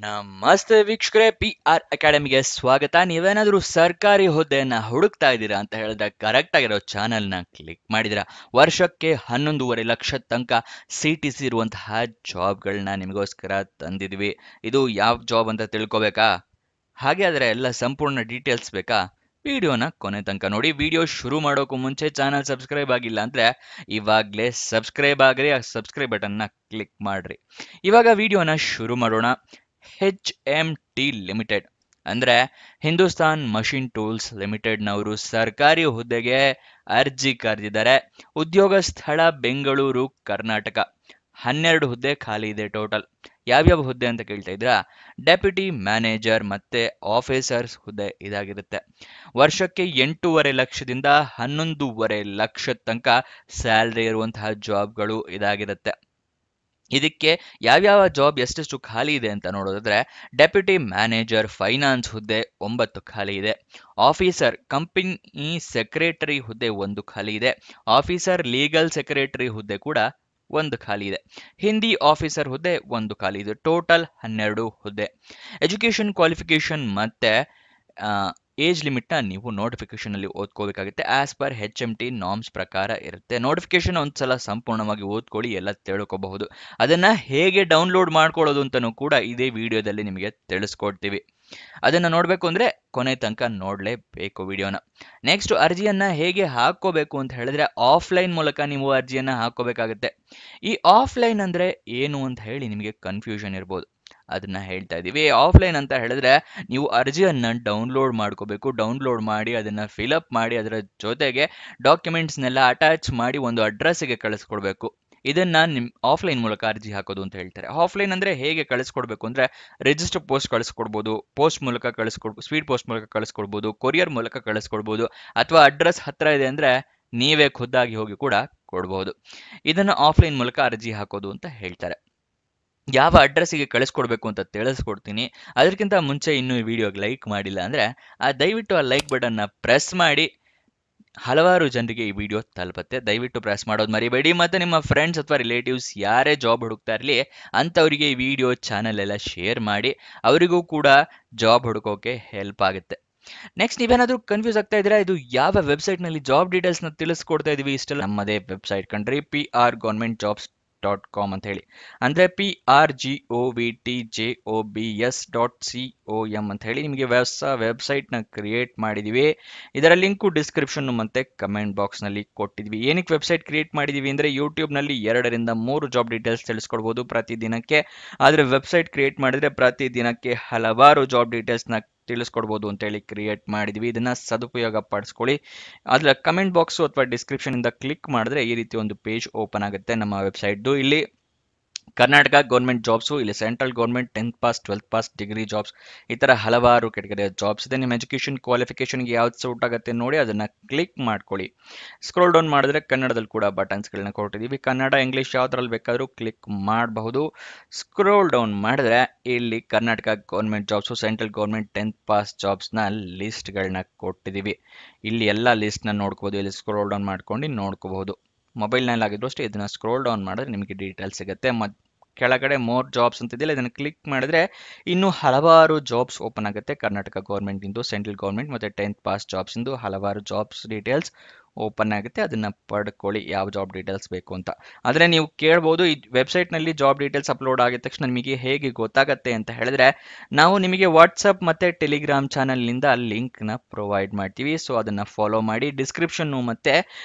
ನಮಸ್ತೆ ವೀಕ್ಷಕರೇ, PR ಅಕಾಡೆಮಿಗೆ ಸ್ವಾಗತ. ನೀವೇನಾದ್ರೂ ಸರ್ಕಾರಿ ಹುದ್ದೆಯನ್ನ ಹುಡುಕ್ತಾ ಇದ್ದೀರಾ ಅಂತ ಹೇಳಿದ್ರೆ ಕರೆಕ್ಟ್ ಆಗಿರೋ ಚಾನೆಲ್ನ ಕ್ಲಿಕ್ ಮಾಡಿದಿರಾ. ವರ್ಷಕ್ಕೆ 11.5 ಲಕ್ಷ ತನಕ CTC ಇರುವಂತಹ ಜಾಬ್ಗಳನ್ನ ನಿಮಗೋಸ್ಕರ ತಂದಿದ್ವಿ. ಇದು ಯಾವ ಜಾಬ್ ಅಂತ ತಿಳ್ಕೊಬೇಕಾ? ಹಾಗೆ ಆದರೆ ಎಲ್ಲ ಸಂಪೂರ್ಣ ಡೀಟೇಲ್ಸ್ ಬೇಕಾ? ವಿಡಿಯೋನ ಕೊನೆ ತನಕ ನೋಡಿ. ವಿಡಿಯೋ ಶುರು ಮಾಡೋಕ್ಕೂ ಮುಂಚೆ ಚಾನಲ್ ಸಬ್ಸ್ಕ್ರೈಬ್ ಆಗಿಲ್ಲ ಅಂದ್ರೆ ಇವಾಗಲೇ ಸಬ್ಸ್ಕ್ರೈಬ್ ಆಗ್ರಿ, ಆ ಸಬ್ಸ್ಕ್ರೈಬ್ ಬಟನ್ನ ಕ್ಲಿಕ್ ಮಾಡ್ರಿ. ಇವಾಗ ವಿಡಿಯೋನ ಶುರು ಮಾಡೋಣ. HMT ಲಿಮಿಟೆಡ್ ಅಂದ್ರೆ ಹಿಂದೂಸ್ತಾನ್ ಮಷಿನ್ ಟೂಲ್ಸ್ ಲಿಮಿಟೆಡ್ನವರು ಸರ್ಕಾರಿ ಹುದ್ದೆಗೆ ಅರ್ಜಿ ಕರೆದಿದ್ದಾರೆ. ಉದ್ಯೋಗ ಸ್ಥಳ ಬೆಂಗಳೂರು, ಕರ್ನಾಟಕ. 12 ಹುದ್ದೆ ಖಾಲಿ ಇದೆ ಟೋಟಲ್. ಯಾವ್ಯಾವ ಹುದ್ದೆ ಅಂತ ಕೇಳ್ತಾ ಇದ್ರಾ? ಡೆಪ್ಯೂಟಿ ಮ್ಯಾನೇಜರ್ ಮತ್ತೆ ಆಫೀಸರ್ಸ್ ಹುದ್ದೆ ಇದಾಗಿರುತ್ತೆ. ವರ್ಷಕ್ಕೆ 8.5 ಲಕ್ಷದಿಂದ 11.5 ಲಕ್ಷ ತನಕ ಸ್ಯಾಲ್ರಿ ಇರುವಂತಹ ಜಾಬ್ಗಳು ಇದಾಗಿರುತ್ತೆ. ಇದಕ್ಕೆ ಯಾವ್ಯಾವ ಜಾಬ್ ಎಷ್ಟೆಷ್ಟು ಖಾಲಿ ಇದೆ ಅಂತ ನೋಡೋದಾದ್ರೆ, ಡೆಪ್ಯೂಟಿ ಮ್ಯಾನೇಜರ್ ಫೈನಾನ್ಸ್ ಹುದ್ದೆ 9 ಖಾಲಿ ಇದೆ. ಆಫೀಸರ್ ಕಂಪನಿ ಸೆಕ್ರೆಟರಿ ಹುದ್ದೆ 1 ಖಾಲಿ ಇದೆ. ಆಫೀಸರ್ ಲೀಗಲ್ ಸೆಕ್ರೆಟರಿ ಹುದ್ದೆ ಕೂಡ 1 ಖಾಲಿ ಇದೆ. ಹಿಂದಿ ಆಫೀಸರ್ ಹುದ್ದೆ 1 ಖಾಲಿ ಇದೆ. ಟೋಟಲ್ 12 ಹುದ್ದೆ. ಎಜುಕೇಶನ್ ಕ್ವಾಲಿಫಿಕೇಶನ್ ಮತ್ತೆ ಏಜ್ ಲಿಮಿಟ್ನ ನೀವು ನೋಟಿಫಿಕೇಶನ್ ಅಲ್ಲಿ ಓದ್ಕೋಬೇಕಾಗುತ್ತೆ. ಆಸ್ ಪರ್ HMT ನಾರ್ಮ್ಸ್ ಪ್ರಕಾರ ಇರುತ್ತೆ. ನೋಟಿಫಿಕೇಶನ್ ಒಂದ್ಸಲ ಸಂಪೂರ್ಣವಾಗಿ ಓದ್ಕೊಳ್ಳಿ, ಎಲ್ಲ ತಿಳ್ಕೋಬಹುದು. ಅದನ್ನ ಹೇಗೆ ಡೌನ್ಲೋಡ್ ಮಾಡ್ಕೊಳ್ಳೋದು ಅಂತಲೂ ಕೂಡ ಇದೇ ವಿಡಿಯೋದಲ್ಲಿ ನಿಮಗೆ ತಿಳಿಸ್ಕೊಡ್ತೀವಿ. ಅದನ್ನ ನೋಡ್ಬೇಕು ಅಂದ್ರೆ ಕೊನೆ ತನಕ ನೋಡ್ಲೇಬೇಕು ವಿಡಿಯೋನ. ನೆಕ್ಸ್ಟ್, ಅರ್ಜಿಯನ್ನ ಹೇಗೆ ಹಾಕೋಬೇಕು ಅಂತ ಹೇಳಿದ್ರೆ ಆಫ್ಲೈನ್ ಮೂಲಕ ನೀವು ಅರ್ಜಿಯನ್ನ ಹಾಕೋಬೇಕಾಗುತ್ತೆ. ಈ ಆಫ್ಲೈನ್ ಅಂದ್ರೆ ಏನು ಅಂತ ಹೇಳಿ ನಿಮಗೆ ಕನ್ಫ್ಯೂಷನ್ ಇರ್ಬೋದು. ಅದನ್ನ ಹೇಳ್ತಾ ಇದೀವಿ. ಆಫ್ಲೈನ್ ಅಂತ ಹೇಳಿದ್ರೆ ನೀವು ಅರ್ಜಿಯನ್ನ ಡೌನ್ಲೋಡ್ ಮಾಡ್ಕೋಬೇಕು. ಡೌನ್ಲೋಡ್ ಮಾಡಿ ಅದನ್ನ ಫಿಲಪ್ ಮಾಡಿ ಅದರ ಜೊತೆಗೆ ಡಾಕ್ಯುಮೆಂಟ್ಸ್ನೆಲ್ಲ ಅಟ್ಯಾಚ್ ಮಾಡಿ ಒಂದು ಅಡ್ರೆಸ್ಗೆ ಕಳಿಸ್ಕೊಡ್ಬೇಕು. ಇದನ್ನ ನಿಮ್ ಆಫ್ಲೈನ್ ಮೂಲಕ ಅರ್ಜಿ ಹಾಕೋದು ಅಂತ ಹೇಳ್ತಾರೆ. ಆಫ್ಲೈನ್ ಅಂದ್ರೆ ಹೇಗೆ ಕಳಿಸ್ಕೊಡ್ಬೇಕು ಅಂದ್ರೆ, ರಿಜಿಸ್ಟರ್ ಪೋಸ್ಟ್ ಕಳಿಸ್ಕೊಡ್ಬೋದು, ಪೋಸ್ಟ್ ಮೂಲಕ ಕಳಿಸ್ಕೊಡ್ಬೋದು, ಸ್ಪೀಡ್ ಪೋಸ್ಟ್ ಮೂಲಕ ಕಳಿಸ್ಕೊಡ್ಬೋದು, ಕೊರಿಯರ್ ಮೂಲಕ ಕಳಿಸ್ಕೊಡ್ಬೋದು, ಅಥವಾ ಅಡ್ರೆಸ್ ಹತ್ರ ಇದೆ ಅಂದ್ರೆ ನೀವೇ ಖುದ್ದಾಗಿ ಹೋಗಿ ಕೂಡ ಕೊಡ್ಬೋದು. ಇದನ್ನ ಆಫ್ಲೈನ್ ಮೂಲಕ ಅರ್ಜಿ ಹಾಕೋದು ಅಂತ ಹೇಳ್ತಾರೆ. ಯಾವ ಅಡ್ರೆಸ್ಸಿಗೆ ಕಳಿಸ್ಕೊಡ್ಬೇಕು ಅಂತ ತಿಳಿಸ್ಕೊಡ್ತೀನಿ. ಅದಕ್ಕಿಂತ ಮುಂಚೆ ಇನ್ನೂ ಈ ವಿಡಿಯೋಗೆ ಲೈಕ್ ಮಾಡಿಲ್ಲ ಅಂದ್ರೆ ದಯವಿಟ್ಟು ಆ ಲೈಕ್ ಬಟನ್ನ ಪ್ರೆಸ್ ಮಾಡಿ. ಹಲವಾರು ಜನರಿಗೆ ಈ ವಿಡಿಯೋ ತಲುಪತ್ತೆ. ದಯವಿಟ್ಟು ಪ್ರೆಸ್ ಮಾಡೋದು ಮರಿಬೇಡಿ. ಮತ್ತೆ ನಿಮ್ಮ ಫ್ರೆಂಡ್ಸ್ ಅಥವಾ ರಿಲೇಟಿವ್ಸ್ ಯಾರೇ ಜಾಬ್ ಹುಡುಕ್ತಾ ಇರಲಿ ಅಂಥವರಿಗೆ ಈ ವಿಡಿಯೋ ಚಾನಲ್ ಎಲ್ಲ ಶೇರ್ ಮಾಡಿ. ಅವರಿಗೂ ಕೂಡ ಜಾಬ್ ಹುಡುಕೋಕೆ ಹೆಲ್ಪ್ ಆಗುತ್ತೆ. ನೆಕ್ಸ್ಟ್, ನೀವೇನಾದ್ರೂ ಕನ್ಫ್ಯೂಸ್ ಆಗ್ತಾ ಇದ್ದೀರಾ, ಇದು ಯಾವ ವೆಬ್ಸೈಟ್ ನಲ್ಲಿ ಜಾಬ್ ಡೀಟೇಲ್ಸ್ ನ ತಿಳಿಸ್ಕೊಡ್ತಾ ಇದೀವಿ ಇಷ್ಟೆಲ್ಲ? ನಮ್ಮದೇ ವೆಬ್ಸೈಟ್ ಕಣ್ರಿ, PRGovernmentJobs.com ಅಂತ ಹೇಳಿ. ಅಂದ್ರೆ PRGOVTJOBS.com ಅಂತ ಹೇಳಿ ನಿಮಗೆ ಹೊಸ ವೆಬ್ಸೈಟ್ ನ ಕ್ರಿಯೇಟ್ ಮಾಡಿದೀವಿ. ಇದರ ಲಿಂಕು ಡಿಸ್ಕ್ರಿಪ್ಷನ್ ಮತ್ತೆ ಕಮೆಂಟ್ ಬಾಕ್ಸ್ ನಲ್ಲಿ ಕೊಟ್ಟಿದ್ವಿ. ಏನಕ್ಕೆ ವೆಬ್ಸೈಟ್ ಕ್ರಿಯೇಟ್ ಮಾಡಿದೀವಿ ಅಂದ್ರೆ, ಯೂಟ್ಯೂಬ್ ನಲ್ಲಿ 2 ರಿಂದ 3 ಜಾಬ್ ಡೀಟೇಲ್ಸ್ ತಿಳಿಸ್ಕೊಡ್ಬೋದು ಪ್ರತಿದಿನಕ್ಕೆ. ಆದ್ರೆ ವೆಬ್ಸೈಟ್ ಕ್ರಿಯೇಟ್ ಮಾಡಿದ್ರೆ ಪ್ರತಿದಿನಕ್ಕೆ ಹಲವಾರು ಜಾಬ್ ಡೀಟೇಲ್ಸ್ ನ ತಿಳಿಸ್ಕೊಡ್ಬೋದು ಅಂತೇಳಿ ಕ್ರಿಯೇಟ್ ಮಾಡಿದ್ವಿ. ಇದನ್ನ ಸದುಪಯೋಗ ಪಡಿಸ್ಕೊಳ್ಳಿ. ಅದರ ಕಮೆಂಟ್ ಬಾಕ್ಸ್ ಅಥವಾ ಡಿಸ್ಕ್ರಿಪ್ಷನ್ ಇಂದ ಕ್ಲಿಕ್ ಮಾಡಿದ್ರೆ ಈ ರೀತಿ ಒಂದು ಪೇಜ್ ಓಪನ್ ಆಗುತ್ತೆ ನಮ್ಮ ವೆಬ್ಸೈಟ್ದು. ಇಲ್ಲಿ ಕರ್ನಾಟಕ ಗೌರ್ಮೆಂಟ್ ಜಾಬ್ಸು, ಇಲ್ಲಿ central government 10th pass 12th pass degree jobs, ಈ ಥರ ಹಲವಾರು ಕೆಟಗರಿಯ ಜಾಬ್ಸ್ ಇದೆ. ನಿಮ್ಮ ಎಜುಕೇಷನ್ ಕ್ವಾಲಿಫಿಕೇಷನ್ಗೆ ಯಾವ್ದು ಸೂಟ್ ಆಗುತ್ತೆ ನೋಡಿ ಅದನ್ನು ಕ್ಲಿಕ್ ಮಾಡ್ಕೊಳ್ಳಿ. ಸ್ಕ್ರೋಲ್ ಡೌನ್ ಮಾಡಿದ್ರೆ ಕನ್ನಡದಲ್ಲಿ ಕೂಡ ಬಟನ್ಸ್ಗಳನ್ನ ಕೊಟ್ಟಿದ್ದೀವಿ. ಕನ್ನಡ, ಇಂಗ್ಲೀಷ್ ಯಾವ್ದ್ರಲ್ಲಿ ಬೇಕಾದರೂ ಕ್ಲಿಕ್ ಮಾಡಬಹುದು. ಸ್ಕ್ರೋಲ್ ಡೌನ್ ಮಾಡಿದ್ರೆ ಇಲ್ಲಿ Karnataka government jobs, central government 10th pass ಜಾಬ್ಸ್ನ ಲಿಸ್ಟ್ಗಳನ್ನ ಕೊಟ್ಟಿದ್ದೀವಿ. ಇಲ್ಲಿ ಎಲ್ಲ ಲಿಸ್ಟ್ನ ನೋಡ್ಕೋಬೋದು. ಇಲ್ಲಿ ಸ್ಕ್ರೋಲ್ ಡೌನ್ ಮಾಡ್ಕೊಂಡು ನೋಡ್ಕೋಬಹುದು. ಮೊಬೈಲ್ನಲ್ಲಿ ಆಗಿದ್ರು ಅಷ್ಟೇ ಇದನ್ನ ಸ್ಕ್ರೋಲ್ ಡೌನ್ ಮಾಡಿದ್ರೆ ನಿಮಗೆ ಡೀಟೇಲ್ಸ್ ಸಿಗುತ್ತೆ. ಕೆಳಗಡೆ ಮೋರ್ ಜಾಬ್ಸ್ ಅಂತಿದೆಯಲ್ಲ, ಇದನ್ನು ಕ್ಲಿಕ್ ಮಾಡಿದ್ರೆ ಇನ್ನೂ ಹಲವಾರು ಜಾಬ್ಸ್ ಓಪನ್ ಆಗುತ್ತೆ. ಕರ್ನಾಟಕ ಗೌರ್ಮೆಂಟ್ ಇಂದು, ಸೆಂಟ್ರಲ್ ಗೌರ್ಮೆಂಟ್ ಮತ್ತೆ 10th ಪಾಸ್ ಜಾಬ್ಸ್ ಇಂದು ಹಲವಾರು ಜಾಬ್ಸ್ ಡೀಟೇಲ್ಸ್ ಓಪನ್ ಆಗುತ್ತೆ. ಅದನ್ನ ಪಡ್ಕೊಳ್ಳಿ ಯಾವ ಜಾಬ್ ಡೀಟೇಲ್ಸ್ ಬೇಕು ಅಂತ. ಆದರೆ ನೀವು ಕೇಳ್ಬೋದು, ಈ ವೆಬ್ಸೈಟ್ ನಲ್ಲಿ ಜಾಬ್ ಡೀಟೇಲ್ಸ್ ಅಪ್ಲೋಡ್ ಆಗಿದ ತಕ್ಷಣ ನಿಮಗೆ ಹೇಗೆ ಗೊತ್ತಾಗತ್ತೆ ಅಂತ ಹೇಳಿದ್ರೆ, ನಾವು ನಿಮಗೆ ವಾಟ್ಸಪ್ ಮತ್ತೆ ಟೆಲಿಗ್ರಾಮ್ ಚಾನಲ್ ನಿಂದ ಲಿಂಕ್ ನ ಪ್ರೊವೈಡ್ ಮಾಡ್ತೀವಿ. ಸೊ ಅದನ್ನ ಫಾಲೋ ಮಾಡಿ. ಡಿಸ್ಕ್ರಿಪ್ಷನ್ ಮತ್ತೆ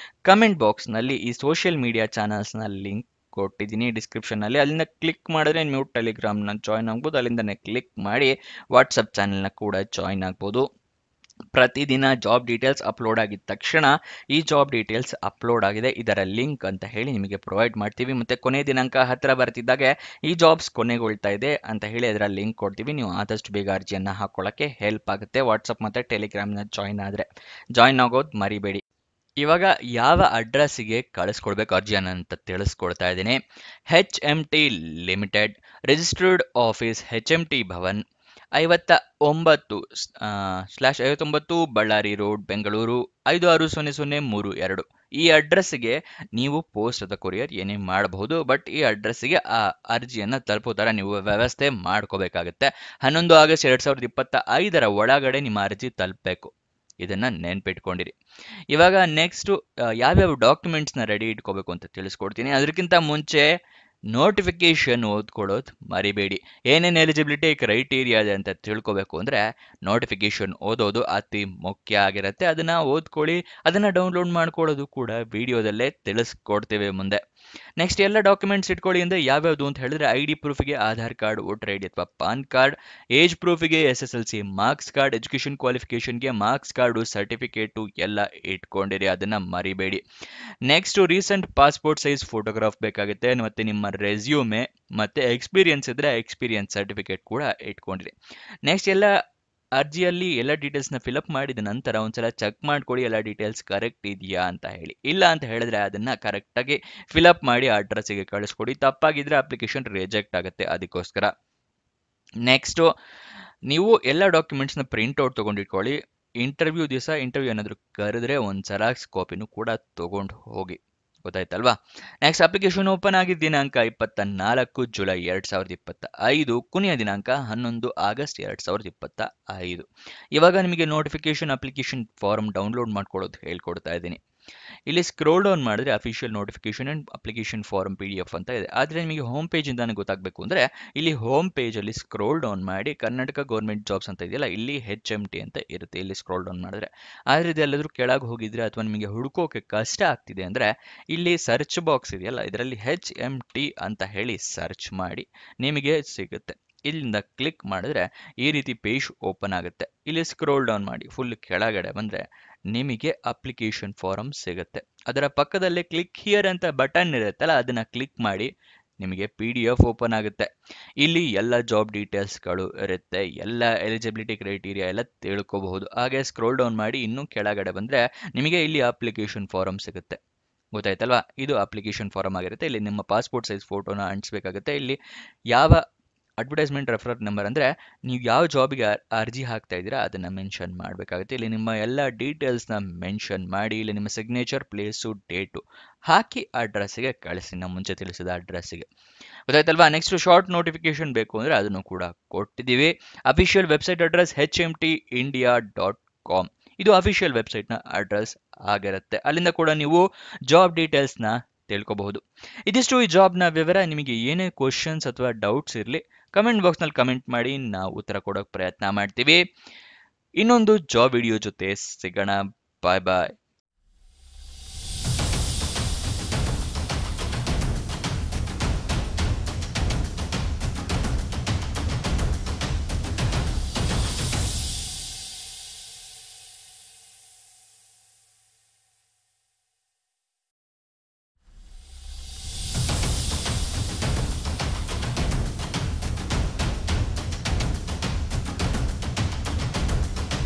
ಕಮೆಂಟ್ ಬಾಕ್ಸ್ ನಲ್ಲಿ ಈ ಸೋಷಿಯಲ್ ಮೀಡಿಯಾ ಚಾನಲ್ಸ್ ನ ಲಿಂಕ್ ಕೊಟ್ಟಿದ್ದೀನಿ ಡಿಸ್ಕ್ರಿಪ್ಷನ್ ನಲ್ಲಿ. ಅಲ್ಲಿಂದ ಕ್ಲಿಕ್ ಮಾಡಿದ್ರೆ ನೀವು ಟೆಲಿಗ್ರಾಮ್ ನ ಜಾಯ್ನ್ ಆಗ್ಬೋದು. ಅಲ್ಲಿಂದನೇ ಕ್ಲಿಕ್ ಮಾಡಿ ವಾಟ್ಸಪ್ ಚಾನೆಲ್ ನ ಕೂಡ ಜಾಯ್ನ್ ಆಗ್ಬೋದು. ಪ್ರತಿದಿನ ಜಾಬ್ ಡೀಟೇಲ್ಸ್ ಅಪ್ಲೋಡ್ ಆಗಿದ ತಕ್ಷಣ ಈ ಜಾಬ್ ಡೀಟೇಲ್ಸ್ ಅಪ್ಲೋಡ್ ಆಗಿದೆ, ಇದರ ಲಿಂಕ್ ಅಂತ ಹೇಳಿ ನಿಮಗೆ ಪ್ರೊವೈಡ್ ಮಾಡ್ತೀವಿ. ಮತ್ತೆ ಕೊನೆ ದಿನಾಂಕ ಹತ್ತಿರ ಬರ್ತಿದ್ದಾಗೆ ಈ ಜಾಬ್ಸ್ ಕೊನೆಗೊಳ್ತಾ ಇದೆ ಅಂತ ಹೇಳಿ ಅದರ ಲಿಂಕ್ ಕೊಡ್ತೀವಿ. ನೀವು ಆದಷ್ಟು ಬೇಗ ಅರ್ಜಿಯನ್ನ ಹಾಕೊಳ್ಳೋಕ್ಕೆ ಹೆಲ್ಪ್ ಆಗುತ್ತೆ. ವಾಟ್ಸಪ್ ಮತ್ತೆ ಟೆಲಿಗ್ರಾಮ್ನ ಜಾಯ್ನ್ ಆಗೋದು ಮರಿಬೇಡಿ. ಇವಾಗ ಯಾವ ಅಡ್ರೆಸ್ಸಿಗೆ ಕಳಿಸ್ಕೊಡ್ಬೇಕು ಅರ್ಜಿಯನ್ನ ಅಂತ ತಿಳಿಸ್ಕೊಡ್ತಾ ಇದ್ದೀನಿ. HMT limited, registered office HMT Bhavan, 59/59 Ballari road, Bengaluru 560032. ಈ ಅಡ್ರೆಸ್ಗೆ ನೀವು ಪೋಸ್ಟ್ ಅಥವಾ ಕೊರಿಯರ್ ಏನೇ ಮಾಡಬಹುದು. ಬಟ್ ಈ ಅಡ್ರೆಸ್ಗೆ ಆ ಅರ್ಜಿಯನ್ನ ತಲುಪೋ ಥರ ನೀವು ವ್ಯವಸ್ಥೆ ಮಾಡ್ಕೋಬೇಕಾಗತ್ತೆ. 11 ಆಗಸ್ಟ್ 2025 ಒಳಗಡೆ ನಿಮ್ಮ ಅರ್ಜಿ ತಲುಪಬೇಕು. ಇದನ್ನ ನೆನ್ಪಿಟ್ಕೊಂಡಿರಿ. ಇವಾಗ ನೆಕ್ಸ್ಟ್ ಯಾವ್ಯಾವ ಡಾಕ್ಯುಮೆಂಟ್ಸ್ನ ರೆಡಿ ಇಟ್ಕೋಬೇಕು ಅಂತ ತಿಳಿಸ್ಕೊಡ್ತೀನಿ. ಅದಕ್ಕಿಂತ ಮುಂಚೆ ನೋಟಿಫಿಕೇಶನ್ ಓದ್ಕೊಳ್ಳೋದು ಮರಿಬೇಡಿ. ಏನೇನು ಎಲಿಜಿಬಿಲಿಟಿ ಕ್ರೈಟೀರಿಯಾ ಇದೆ ಅಂತ ತಿಳ್ಕೊಬೇಕು ಅಂದರೆ ನೋಟಿಫಿಕೇಶನ್ ಓದೋದು ಅತಿ ಮುಖ್ಯ ಆಗಿರುತ್ತೆ. ಅದನ್ನು ಓದ್ಕೊಳ್ಳಿ. ಅದನ್ನು ಡೌನ್ಲೋಡ್ ಮಾಡ್ಕೊಳ್ಳೋದು ಕೂಡ ವಿಡಿಯೋದಲ್ಲೇ ತಿಳಿಸ್ಕೊಡ್ತೇವೆ ಮುಂದೆ. ನೆಕ್ಸ್ಟ್ ಎಲ್ಲ ಡಾಕ್ಯುಮೆಂಟ್ಸ್ ಇಟ್ಕೊಳ್ಳಿ ಅಂದರೆ ಯಾವ್ಯಾವುದು ಅಂತ ಹೇಳಿದ್ರೆ ID ಪ್ರೂಫಿಗೆ ಆಧಾರ್ ಕಾರ್ಡ್, ವೋಟರ್ ID ಅಥವಾ ಪಾನ್ ಕಾರ್ಡ್, ಏಜ್ ಪ್ರೂಫಿಗೆ SSLC ಮಾರ್ಕ್ಸ್ ಕಾರ್ಡ್, ಎಜುಕೇಷನ್ ಕ್ವಾಲಿಫಿಕೇಷನ್ಗೆ ಮಾರ್ಕ್ಸ್ ಕಾರ್ಡು, ಸರ್ಟಿಫಿಕೇಟು ಎಲ್ಲ ಇಟ್ಕೊಂಡಿರಿ, ಅದನ್ನು ಮರಿಬೇಡಿ. Next recent passport size photograph ಬೇಕಾಗುತ್ತೆ. ಮತ್ತೆ ನಿಮ್ಮ ರೆಸ್ಯೂಮೆ ಮತ್ತೆ ಎಕ್ಸ್ಪೀರಿಯನ್ಸ್ ಇದ್ರೆ ಎಕ್ಸ್ಪೀರಿಯನ್ಸ್ ಸರ್ಟಿಫಿಕೇಟ್ ಕೂಡ ಇಟ್ಕೊಂಡಿರಿ. ನೆಕ್ಸ್ಟ್ ಎಲ್ಲ ಅರ್ಜಿಯಲ್ಲಿ ಎಲ್ಲ ಡೀಟೇಲ್ಸ್ನ ಫಿಲಪ್ ಮಾಡಿದ ನಂತರ ಒಂದ್ಸಲ ಚೆಕ್ ಮಾಡ್ಕೊಳ್ಳಿ ಎಲ್ಲ ಡೀಟೇಲ್ಸ್ ಕರೆಕ್ಟ್ ಇದೆಯಾ ಅಂತ ಹೇಳಿ. ಇಲ್ಲ ಅಂತ ಹೇಳಿದ್ರೆ ಅದನ್ನ ಕರೆಕ್ಟಾಗಿ ಫಿಲಪ್ ಮಾಡಿ ಅಡ್ರೆಸ್ಸಿಗೆ ಕಳಿಸ್ಕೊಡಿ. ತಪ್ಪಾಗಿದ್ರೆ ಅಪ್ಲಿಕೇಶನ್ ರಿಜೆಕ್ಟ್ ಆಗುತ್ತೆ. ಅದಕ್ಕೋಸ್ಕರ ನೆಕ್ಸ್ಟ್ ನೀವು ಎಲ್ಲ ಡಾಕ್ಯುಮೆಂಟ್ಸ್ನ ಪ್ರಿಂಟ್ಔಟ್ ತೊಗೊಂಡಿಟ್ಕೊಳ್ಳಿ. ಇಂಟರ್ವ್ಯೂ ದಿವಸ ಇಂಟರ್ವ್ಯೂ ಏನಾದರೂ ಕರೆದ್ರೆ ಒಂದು ಜೆರಾಕ್ಸ್ ಕಾಪಿನೂ ಕೂಡ ತೊಗೊಂಡು ಹೋಗಿ. ಗೊತ್ತಾಯ್ತಲ್ವಾ? ನೆಕ್ಸ್ಟ್ ಅಪ್ಲಿಕೇಶನ್ ಓಪನ್ ಆಗಿದ್ದ ದಿನಾಂಕ 24 ಜುಲೈ 2025, ಕೊನೆಯ ದಿನಾಂಕ 11 ಆಗಸ್ಟ್ 2025. ಇವಾಗ ನಿಮಗೆ ನೋಟಿಫಿಕೇಶನ್ ಅಪ್ಲಿಕೇಶನ್ ಫಾರ್ಮ್ ಡೌನ್ಲೋಡ್ ಮಾಡ್ಕೊಳ್ಳೋದು ಹೇಳ್ಕೊಡ್ತಾ ಇದ್ದೀನಿ. ಇಲ್ಲಿ ಸ್ಕ್ರೋಲ್ ಡೌನ್ ಮಾಡಿದ್ರೆ official notification and application form PDF ಅಂತ ಇದೆ. ಆದರೆ ನಿಮಗೆ ಹೋಮ್ ಪೇಜಿಂದಾನೆ ಗೊತ್ತಾಗಬೇಕು ಅಂದರೆ ಇಲ್ಲಿ ಹೋಮ್ ಪೇಜಲ್ಲಿ ಸ್ಕ್ರೋಲ್ ಡೌನ್ ಮಾಡಿ ಕರ್ನಾಟಕ ಗೌರ್ಮೆಂಟ್ ಜಾಬ್ಸ್ ಅಂತ ಇದೆಯಲ್ಲ, ಇಲ್ಲಿ HMT ಅಂತ ಇರುತ್ತೆ. ಇಲ್ಲಿ ಸ್ಕ್ರೋಲ್ ಡೌನ್ ಮಾಡಿದ್ರೆ ಆದರೆ ಇದೆಲ್ಲದರೂ ಕೆಳಗೆ ಹೋಗಿದ್ರೆ ಅಥವಾ ನಿಮಗೆ ಹುಡುಕೋಕೆ ಕಷ್ಟ ಆಗ್ತಿದೆ ಅಂದರೆ ಇಲ್ಲಿ ಸರ್ಚ್ ಬಾಕ್ಸ್ ಇದೆಯಲ್ಲ, ಇದರಲ್ಲಿ HMT ಅಂತ ಹೇಳಿ ಸರ್ಚ್ ಮಾಡಿ ನಿಮಗೆ ಸಿಗುತ್ತೆ. ಇಲ್ಲಿಂದ ಕ್ಲಿಕ್ ಮಾಡಿದ್ರೆ ಈ ರೀತಿ ಪೇಜ್ ಓಪನ್ ಆಗುತ್ತೆ. ಇಲ್ಲಿ ಸ್ಕ್ರೋಲ್ ಡೌನ್ ಮಾಡಿ ಫುಲ್ ಕೆಳಗಡೆ ಬಂದರೆ ನಿಮಗೆ ಅಪ್ಲಿಕೇಶನ್ ಫಾರಮ್ ಸಿಗುತ್ತೆ. ಅದರ ಪಕ್ಕದಲ್ಲೇ ಕ್ಲಿಕ್ ಹಿಯರ್ ಅಂತ ಬಟನ್ ಇರುತ್ತಲ್ಲ, ಅದನ್ನು ಕ್ಲಿಕ್ ಮಾಡಿ ನಿಮಗೆ PDF ಓಪನ್ ಆಗುತ್ತೆ. ಇಲ್ಲಿ ಎಲ್ಲ ಜಾಬ್ ಡೀಟೇಲ್ಸ್ಗಳು ಇರುತ್ತೆ, ಎಲ್ಲ ಎಲಿಜಿಬಿಲಿಟಿ ಕ್ರೈಟೀರಿಯಾ ಎಲ್ಲ ತಿಳ್ಕೋಬಹುದು. ಹಾಗೆ ಸ್ಕ್ರೋಲ್ ಡೌನ್ ಮಾಡಿ ಇನ್ನೂ ಕೆಳಗಡೆ ಬಂದರೆ ನಿಮಗೆ ಇಲ್ಲಿ ಅಪ್ಲಿಕೇಶನ್ ಫಾರಮ್ ಸಿಗುತ್ತೆ. ಗೊತ್ತಾಯ್ತಲ್ವಾ? ಇದು ಅಪ್ಲಿಕೇಶನ್ ಫಾರಮ್ ಆಗಿರುತ್ತೆ. ಇಲ್ಲಿ ನಿಮ್ಮ ಪಾಸ್ಪೋರ್ಟ್ ಸೈಜ್ ಫೋಟೋನ ಅಂಟಿಸ್ಬೇಕಾಗುತ್ತೆ. ಇಲ್ಲಿ ಯಾವ ಅಡ್ವರ್ಟೈಸ್ಮೆಂಟ್ ರೆಫರ್ ನಂಬರ್ ಅಂದರೆ ನೀವು ಯಾವ ಜಾಬಿಗೆ ಅರ್ಜಿ ಹಾಕ್ತಾ ಇದ್ದೀರಾ ಅದನ್ನು ಮೆನ್ಷನ್ ಮಾಡಬೇಕಾಗುತ್ತೆ. ಇಲ್ಲಿ ನಿಮ್ಮ ಎಲ್ಲ ಡೀಟೇಲ್ಸ್ನ ಮೆನ್ಷನ್ ಮಾಡಿ ಇಲ್ಲಿ ನಿಮ್ಮ ಸಿಗ್ನೇಚರ್, ಪ್ಲೇಸು, ಡೇಟು ಹಾಕಿ ಅಡ್ರೆಸ್ಸಿಗೆ ಕಳಿಸಿ, ನಮ್ಮ ಮುಂಚೆ ತಿಳಿಸಿದ ಅಡ್ರೆಸ್ಸಿಗೆ. ಗೊತ್ತಾಯ್ತಲ್ವಾ? ನೆಕ್ಸ್ಟ್ ಶಾರ್ಟ್ ನೋಟಿಫಿಕೇಶನ್ ಬೇಕು ಅಂದರೆ ಅದನ್ನು ಕೂಡ ಕೊಟ್ಟಿದ್ದೀವಿ. Official website address hmtindia.com. ಇದು ಅಫಿಷಿಯಲ್ ವೆಬ್ಸೈಟ್ನ ಅಡ್ರೆಸ್ ಆಗಿರುತ್ತೆ. ಅಲ್ಲಿಂದ ಕೂಡ ನೀವು ಜಾಬ್ ಡೀಟೇಲ್ಸ್ನ ತಿಳ್ಕೊಬಹುದು. ಇದಿಷ್ಟು ಈ ಜಾಬ್ನ ವಿವರ. ನಿಮಗೆ ಏನೇ ಕ್ವಶನ್ಸ್ ಅಥವಾ ಡೌಟ್ಸ್ ಇರಲಿ ಕಮೆಂಟ್ ಬಾಕ್ಸ್ನಲ್ಲಿ ಕಮೆಂಟ್ ಮಾಡಿ, ನಾವು ಉತ್ತರ ಕೊಡೋಕೆ ಪ್ರಯತ್ನ ಮಾಡ್ತೀವಿ. ಇನ್ನೊಂದು ಜಾಬ್ ವಿಡಿಯೋ ಜೊತೆ ಸಿಗೋಣ. ಬಾಯ್ ಬಾಯ್.